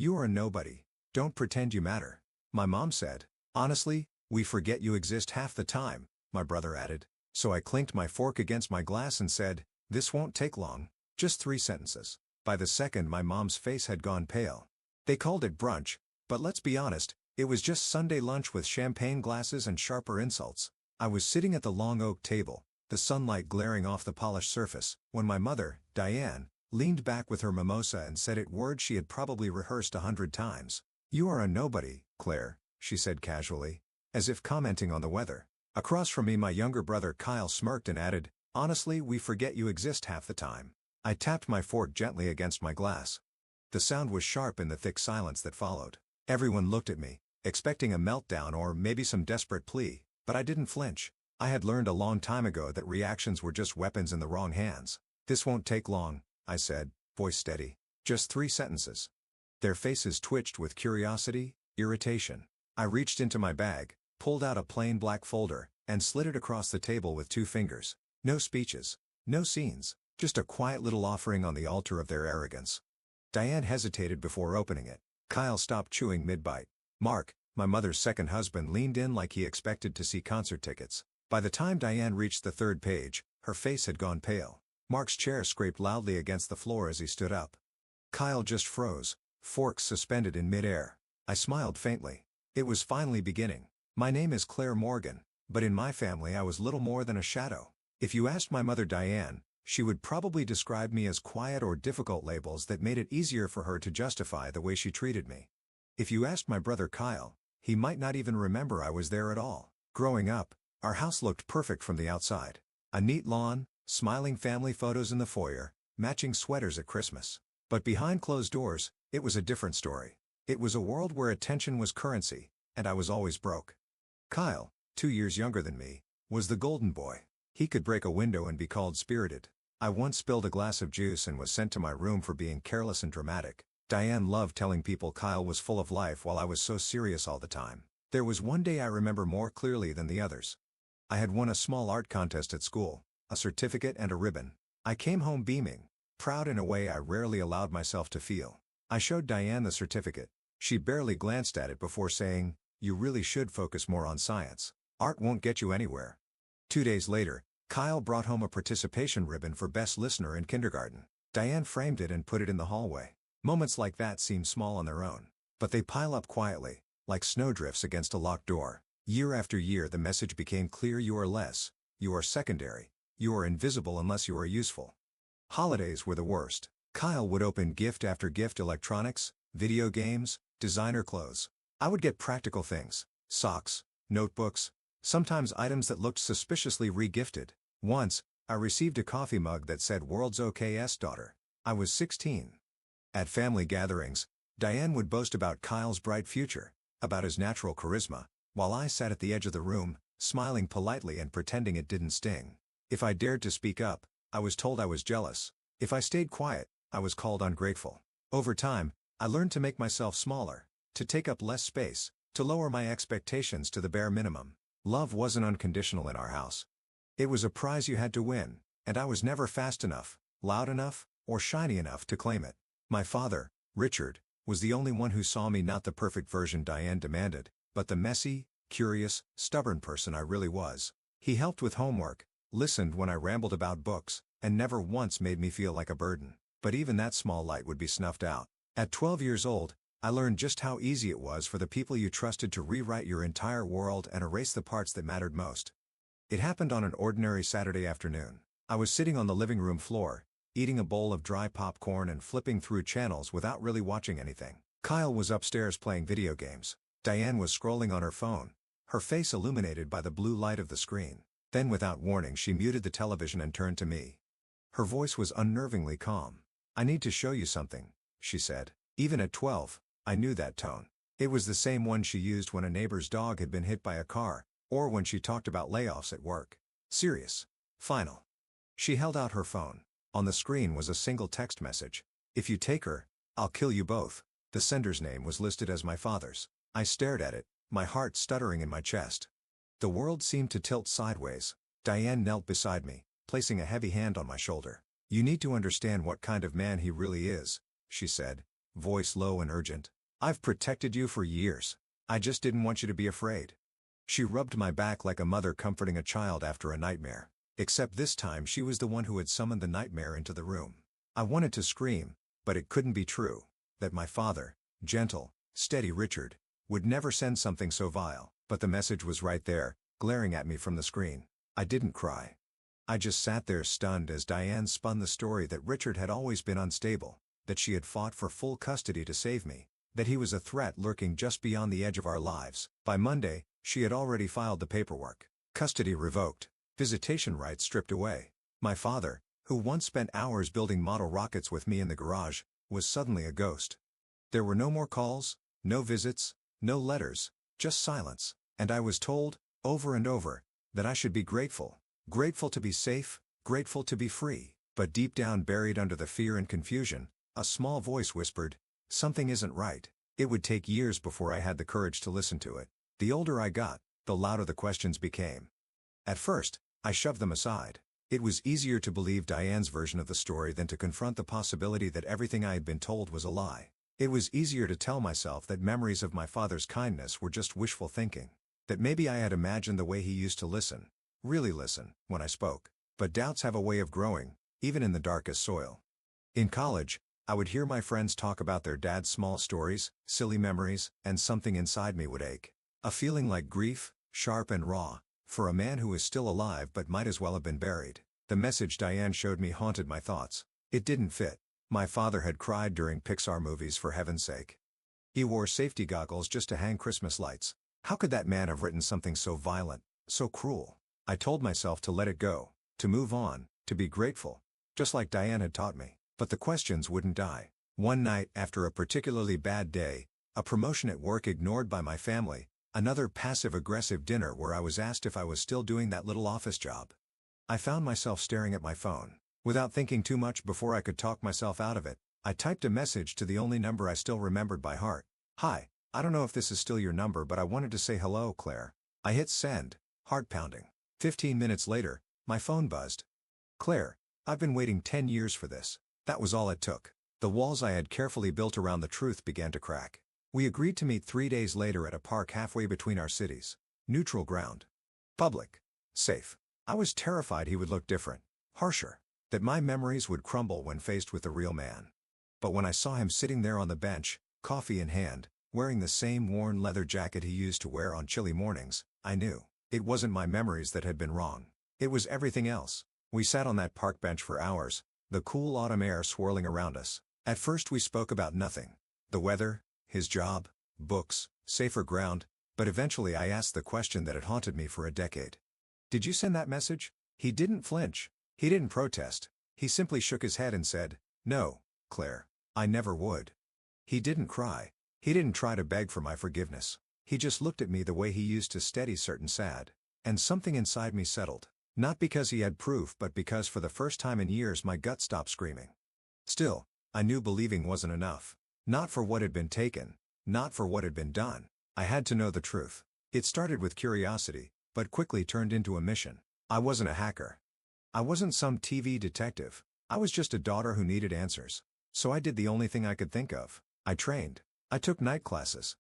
You are a nobody. Don't pretend you matter. My mom said. Honestly, we forget you exist half the time, my brother added. So I clinked my fork against my glass and said, this won't take long. Just 3 sentences. By the second my mom's face had gone pale. They called it brunch, but let's be honest, it was just Sunday lunch with champagne glasses and sharper insults. I was sitting at the long oak table, the sunlight glaring off the polished surface, when my mother, Diane, leaned back with her mimosa and said it words she had probably rehearsed 100 times. You are a nobody, Claire, she said casually, as if commenting on the weather. Across from me my younger brother Kyle smirked and added, honestly we forget you exist half the time. I tapped my fork gently against my glass. The sound was sharp in the thick silence that followed. Everyone looked at me, expecting a meltdown or maybe some desperate plea, but I didn't flinch. I had learned a long time ago that reactions were just weapons in the wrong hands. This won't take long, I said, voice steady. Just 3 sentences. Their faces twitched with curiosity, irritation. I reached into my bag, pulled out a plain black folder, and slid it across the table with 2 fingers. No speeches. No scenes. Just a quiet little offering on the altar of their arrogance. Diane hesitated before opening it. Kyle stopped chewing mid-bite. Mark, my mother's second husband, leaned in like he expected to see concert tickets. By the time Diane reached the 3rd page, her face had gone pale. Mark's chair scraped loudly against the floor as he stood up. Kyle just froze, forks suspended in mid-air. I smiled faintly. It was finally beginning. My name is Claire Morgan, but in my family I was little more than a shadow. If you asked my mother Diane, she would probably describe me as quiet or difficult, labels that made it easier for her to justify the way she treated me. If you asked my brother Kyle, he might not even remember I was there at all. Growing up, our house looked perfect from the outside. A neat lawn, smiling family photos in the foyer, matching sweaters at Christmas. But behind closed doors, it was a different story. It was a world where attention was currency, and I was always broke. Kyle, 2 years younger than me, was the golden boy. He could break a window and be called spirited. I once spilled a glass of juice and was sent to my room for being careless and dramatic. Diane loved telling people Kyle was full of life while I was so serious all the time. There was one day I remember more clearly than the others. I had won a small art contest at school, a certificate and a ribbon. I came home beaming, proud in a way I rarely allowed myself to feel. I showed Diane the certificate. She barely glanced at it before saying, "You really should focus more on science. Art won't get you anywhere." 2 days later, Kyle brought home a participation ribbon for Best Listener in kindergarten. Diane framed it and put it in the hallway. Moments like that seem small on their own, but they pile up quietly, like snowdrifts against a locked door. Year after year the message became clear: you are less, you are secondary, you are invisible unless you are useful. Holidays were the worst. Kyle would open gift after gift: electronics, video games, designer clothes. I would get practical things: socks, notebooks, sometimes items that looked suspiciously re-gifted. Once, I received a coffee mug that said "World's OK's daughter." I was 16. At family gatherings, Diane would boast about Kyle's bright future, about his natural charisma, while I sat at the edge of the room, smiling politely and pretending it didn't sting. If I dared to speak up, I was told I was jealous. If I stayed quiet, I was called ungrateful. Over time, I learned to make myself smaller, to take up less space, to lower my expectations to the bare minimum. Love wasn't unconditional in our house. It was a prize you had to win, and I was never fast enough, loud enough, or shiny enough to claim it. My father, Richard, was the only one who saw me not the perfect version Diane demanded, but the messy, curious, stubborn person I really was. He helped with homework, listened when I rambled about books, and never once made me feel like a burden. But even that small light would be snuffed out. At 12 years old, I learned just how easy it was for the people you trusted to rewrite your entire world and erase the parts that mattered most. It happened on an ordinary Saturday afternoon. I was sitting on the living room floor, eating a bowl of dry popcorn and flipping through channels without really watching anything. Kyle was upstairs playing video games. Diane was scrolling on her phone, her face illuminated by the blue light of the screen. Then without warning she muted the television and turned to me. Her voice was unnervingly calm. "I need to show you something," she said. Even at 12, I knew that tone. It was the same one she used when a neighbor's dog had been hit by a car, or when she talked about layoffs at work. Serious. Final. She held out her phone. On the screen was a single text message. "If you take her, I'll kill you both." The sender's name was listed as my father's. I stared at it, my heart stuttering in my chest. The world seemed to tilt sideways. Diane knelt beside me, placing a heavy hand on my shoulder. "You need to understand what kind of man he really is," she said, voice low and urgent. "I've protected you for years. I just didn't want you to be afraid." She rubbed my back like a mother comforting a child after a nightmare. Except this time she was the one who had summoned the nightmare into the room. I wanted to scream, but it couldn't be true. That my father, gentle, steady Richard, would never send something so vile. But the message was right there, glaring at me from the screen. I didn't cry. I just sat there stunned as Diane spun the story that Richard had always been unstable, that she had fought for full custody to save me, that he was a threat lurking just beyond the edge of our lives. By Monday, she had already filed the paperwork. Custody revoked. Visitation rights stripped away. My father, who once spent hours building model rockets with me in the garage, was suddenly a ghost. There were no more calls, no visits, no letters, just silence, and I was told, over and over, that I should be grateful. Grateful to be safe, grateful to be free. But deep down, buried under the fear and confusion, a small voice whispered, "Something isn't right." It would take years before I had the courage to listen to it. The older I got, the louder the questions became. At first, I shoved them aside. It was easier to believe Diane's version of the story than to confront the possibility that everything I had been told was a lie. It was easier to tell myself that memories of my father's kindness were just wishful thinking. That maybe I had imagined the way he used to listen, really listen, when I spoke. But doubts have a way of growing, even in the darkest soil. In college, I would hear my friends talk about their dad's small stories, silly memories, and something inside me would ache. A feeling like grief, sharp and raw, for a man who is still alive but might as well have been buried. The message Diane showed me haunted my thoughts. It didn't fit. My father had cried during Pixar movies, for heaven's sake. He wore safety goggles just to hang Christmas lights. How could that man have written something so violent, so cruel? I told myself to let it go, to move on, to be grateful, just like Diane had taught me. But the questions wouldn't die. One night, after a particularly bad day, a promotion at work ignored by my family, another passive-aggressive dinner where I was asked if I was still doing that little office job, I found myself staring at my phone. Without thinking too much before I could talk myself out of it, I typed a message to the only number I still remembered by heart. "Hi, I don't know if this is still your number, but I wanted to say hello, Claire." I hit send, heart pounding. 15 minutes later, my phone buzzed. "Claire, I've been waiting 10 years for this." That was all it took. The walls I had carefully built around the truth began to crack. We agreed to meet 3 days later at a park halfway between our cities. Neutral ground. Public. Safe. I was terrified he would look different. Harsher. That my memories would crumble when faced with the real man. But when I saw him sitting there on the bench, coffee in hand, wearing the same worn leather jacket he used to wear on chilly mornings, I knew. It wasn't my memories that had been wrong. It was everything else. We sat on that park bench for hours, the cool autumn air swirling around us. At first we spoke about nothing. The weather, his job, books, safer ground, but eventually I asked the question that had haunted me for a decade. "Did you send that message?" He didn't flinch. He didn't protest. He simply shook his head and said, "No, Claire, I never would." He didn't cry. He didn't try to beg for my forgiveness. He just looked at me the way he used to steady certain sad. And something inside me settled. Not because he had proof, but because for the first time in years my gut stopped screaming. Still, I knew believing wasn't enough. Not for what had been taken, not for what had been done. I had to know the truth. It started with curiosity, but quickly turned into a mission. I wasn't a hacker. I wasn't some TV detective. I was just a daughter who needed answers. So I did the only thing I could think of. I trained. I took night classes.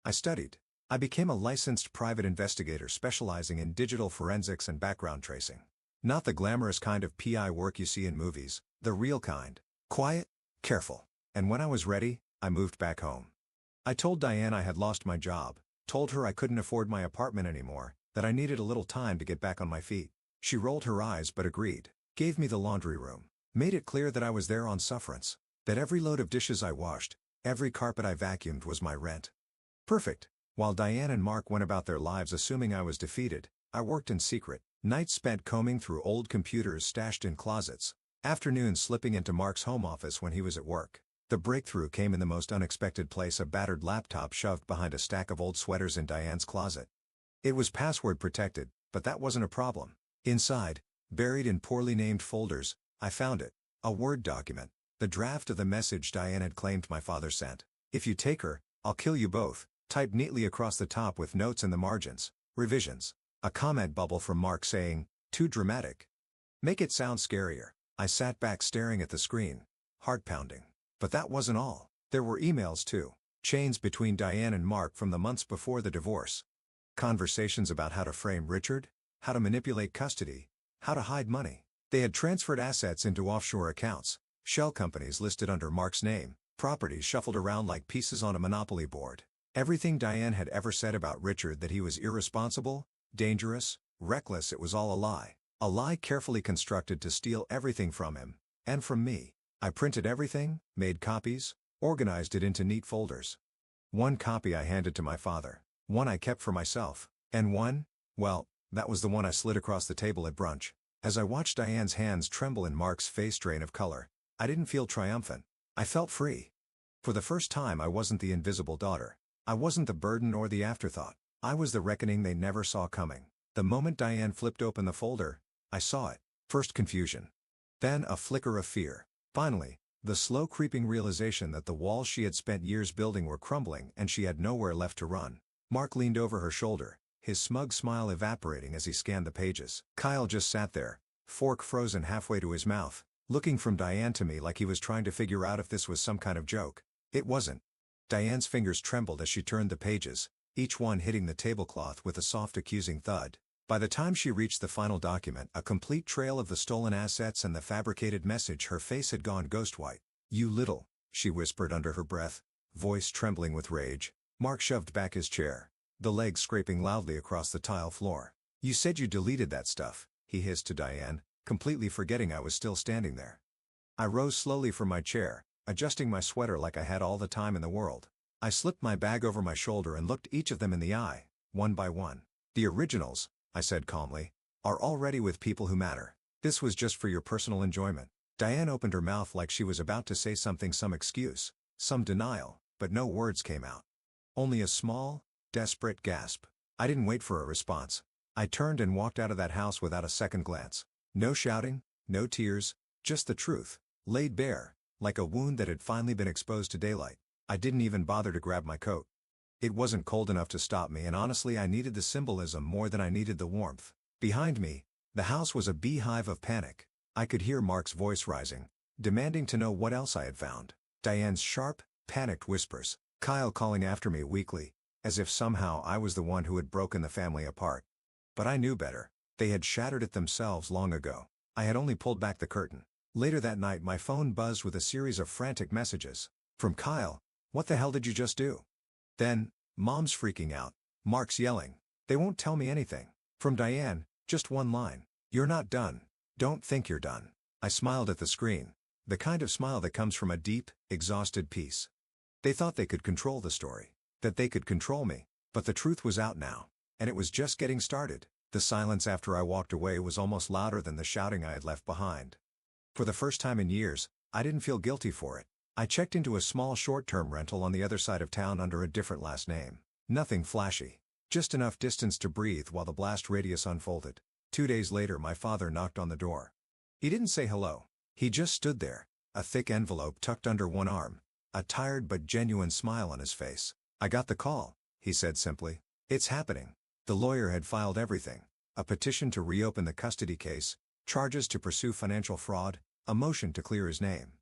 I studied. I became a licensed private investigator specializing in digital forensics and background tracing. Not the glamorous kind of PI work you see in movies, the real kind. Quiet, careful. And when I was ready, I moved back home. I told Diane I had lost my job, told her I couldn't afford my apartment anymore, that I needed a little time to get back on my feet. She rolled her eyes but agreed, gave me the laundry room, made it clear that I was there on sufferance, that every load of dishes I washed, every carpet I vacuumed was my rent. Perfect. While Diane and Mark went about their lives assuming I was defeated, I worked in secret, nights spent combing through old computers stashed in closets, afternoons slipping into Mark's home office when he was at work. The breakthrough came in the most unexpected place: a battered laptop shoved behind a stack of old sweaters in Diane's closet. It was password protected, but that wasn't a problem. Inside, buried in poorly named folders, I found it. A Word document. The draft of the message Diane had claimed my father sent. "If you take her, I'll kill you both," typed neatly across the top with notes in the margins. Revisions. A comment bubble from Mark saying, "Too dramatic. Make it sound scarier." I sat back staring at the screen, heart pounding. But that wasn't all. There were emails too. Chains between Diane and Mark from the months before the divorce. Conversations about how to frame Richard, how to manipulate custody, how to hide money. They had transferred assets into offshore accounts, shell companies listed under Mark's name, properties shuffled around like pieces on a monopoly board. Everything Diane had ever said about Richard, that he was irresponsible, dangerous, reckless, it was all a lie. A lie carefully constructed to steal everything from him, and from me. I printed everything, made copies, organized it into neat folders. One copy I handed to my father, one I kept for myself, and one, well, that was the one I slid across the table at brunch. As I watched Diane's hands tremble and Mark's face drain of color, I didn't feel triumphant. I felt free. For the first time, I wasn't the invisible daughter. I wasn't the burden or the afterthought. I was the reckoning they never saw coming. The moment Diane flipped open the folder, I saw it. First confusion. Then a flicker of fear. Finally, the slow creeping realization that the walls she had spent years building were crumbling and she had nowhere left to run. Mark leaned over her shoulder, his smug smile evaporating as he scanned the pages. Kyle just sat there, fork frozen halfway to his mouth, looking from Diane to me like he was trying to figure out if this was some kind of joke. It wasn't. Diane's fingers trembled as she turned the pages, each one hitting the tablecloth with a soft accusing thud. By the time she reached the final document, a complete trail of the stolen assets and the fabricated message, her face had gone ghost white. "You little," she whispered under her breath, voice trembling with rage. Mark shoved back his chair, the legs scraping loudly across the tile floor. "You said you deleted that stuff," he hissed to Diane, completely forgetting I was still standing there. I rose slowly from my chair, adjusting my sweater like I had all the time in the world. I slipped my bag over my shoulder and looked each of them in the eye, one by one. "The originals," I said calmly, "are already with people who matter. This was just for your personal enjoyment." Diane opened her mouth like she was about to say something, some excuse, some denial, but no words came out. Only a small, desperate gasp. I didn't wait for a response. I turned and walked out of that house without a second glance. No shouting, no tears, just the truth, laid bare, like a wound that had finally been exposed to daylight. I didn't even bother to grab my coat. It wasn't cold enough to stop me, and honestly I needed the symbolism more than I needed the warmth. Behind me, the house was a beehive of panic. I could hear Mark's voice rising, demanding to know what else I had found. Diane's sharp, panicked whispers. Kyle calling after me weakly, as if somehow I was the one who had broken the family apart. But I knew better. They had shattered it themselves long ago. I had only pulled back the curtain. Later that night my phone buzzed with a series of frantic messages. From Kyle, "What the hell did you just do?" Then, "Mom's freaking out. Mark's yelling. They won't tell me anything." From Diane, just one line. "You're not done. Don't think you're done." I smiled at the screen, the kind of smile that comes from a deep, exhausted peace. They thought they could control the story, that they could control me, but the truth was out now, and it was just getting started. The silence after I walked away was almost louder than the shouting I had left behind. For the first time in years, I didn't feel guilty for it. I checked into a small short-term rental on the other side of town under a different last name. Nothing flashy, just enough distance to breathe while the blast radius unfolded. 2 days later my father knocked on the door. He didn't say hello. He just stood there, a thick envelope tucked under one arm, a tired but genuine smile on his face. "I got the call," he said simply. "It's happening." The lawyer had filed everything: a petition to reopen the custody case, charges to pursue financial fraud, a motion to clear his name.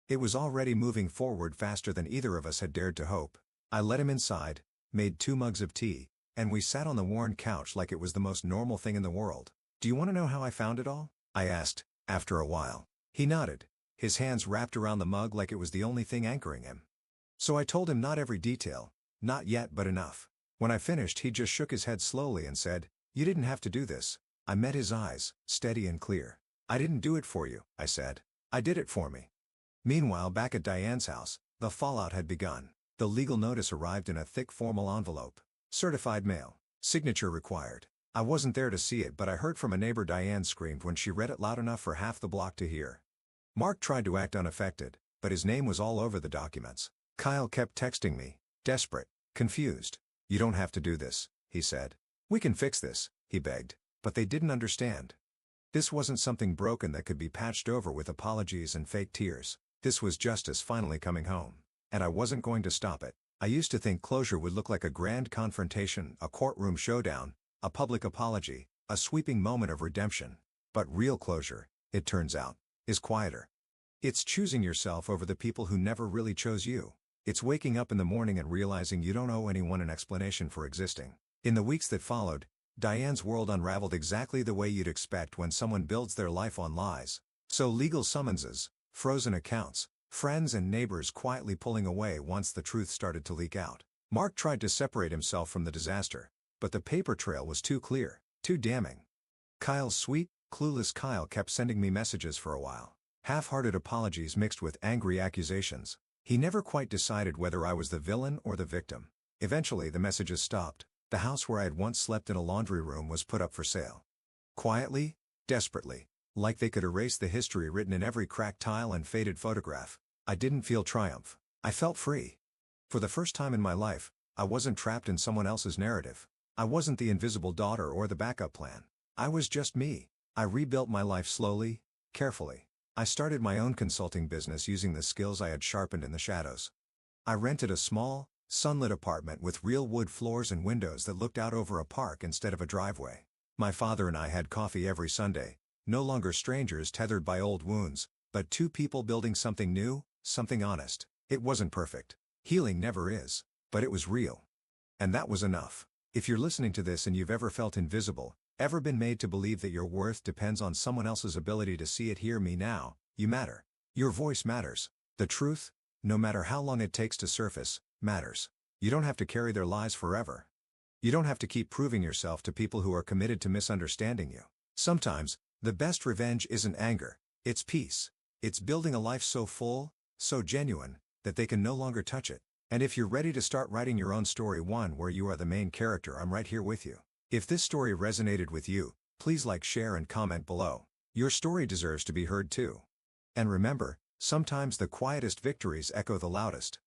It was already moving forward faster than either of us had dared to hope. I let him inside, made 2 mugs of tea, and we sat on the worn couch like it was the most normal thing in the world. "Do you want to know how I found it all?" I asked, after a while. He nodded, his hands wrapped around the mug like it was the only thing anchoring him. So I told him not every detail, not yet, but enough. When I finished he just shook his head slowly and said, "You didn't have to do this." I met his eyes, steady and clear. "I didn't do it for you," I said. "I did it for me." Meanwhile, back at Diane's house, the fallout had begun. The legal notice arrived in a thick formal envelope. Certified mail. Signature required. I wasn't there to see it, but I heard from a neighbor Diane screamed when she read it loud enough for half the block to hear. Mark tried to act unaffected, but his name was all over the documents. Kyle kept texting me, desperate, confused. "You don't have to do this," he said. "We can fix this," he begged. But they didn't understand. This wasn't something broken that could be patched over with apologies and fake tears. This was justice finally coming home. And I wasn't going to stop it. I used to think closure would look like a grand confrontation, a courtroom showdown, a public apology, a sweeping moment of redemption. But real closure, it turns out, is quieter. It's choosing yourself over the people who never really chose you. It's waking up in the morning and realizing you don't owe anyone an explanation for existing. In the weeks that followed, Diane's world unraveled exactly the way you'd expect when someone builds their life on lies. So legal summonses, frozen accounts, friends and neighbors quietly pulling away once the truth started to leak out. Mark tried to separate himself from the disaster, but the paper trail was too clear, too damning. Kyle's sweet, clueless Kyle kept sending me messages for a while. Half-hearted apologies mixed with angry accusations. He never quite decided whether I was the villain or the victim. Eventually the messages stopped. The house where I had once slept in a laundry room was put up for sale. Quietly, desperately, like they could erase the history written in every cracked tile and faded photograph, I didn't feel triumph. I felt free. For the first time in my life, I wasn't trapped in someone else's narrative. I wasn't the invisible daughter or the backup plan. I was just me. I rebuilt my life slowly, carefully. I started my own consulting business using the skills I had sharpened in the shadows. I rented a small, sunlit apartment with real wood floors and windows that looked out over a park instead of a driveway. My father and I had coffee every Sunday, no longer strangers tethered by old wounds, but two people building something new, something honest. It wasn't perfect. Healing never is. But it was real. And that was enough. If you're listening to this and you've ever felt invisible, ever been made to believe that your worth depends on someone else's ability to see it, hear me now, you matter. Your voice matters. The truth, no matter how long it takes to surface, matters. You don't have to carry their lies forever. You don't have to keep proving yourself to people who are committed to misunderstanding you. Sometimes, the best revenge isn't anger, it's peace. It's building a life so full, so genuine, that they can no longer touch it. And if you're ready to start writing your own story, one where you are the main character, I'm right here with you. If this story resonated with you, please like, share and comment below. Your story deserves to be heard too. And remember, sometimes the quietest victories echo the loudest.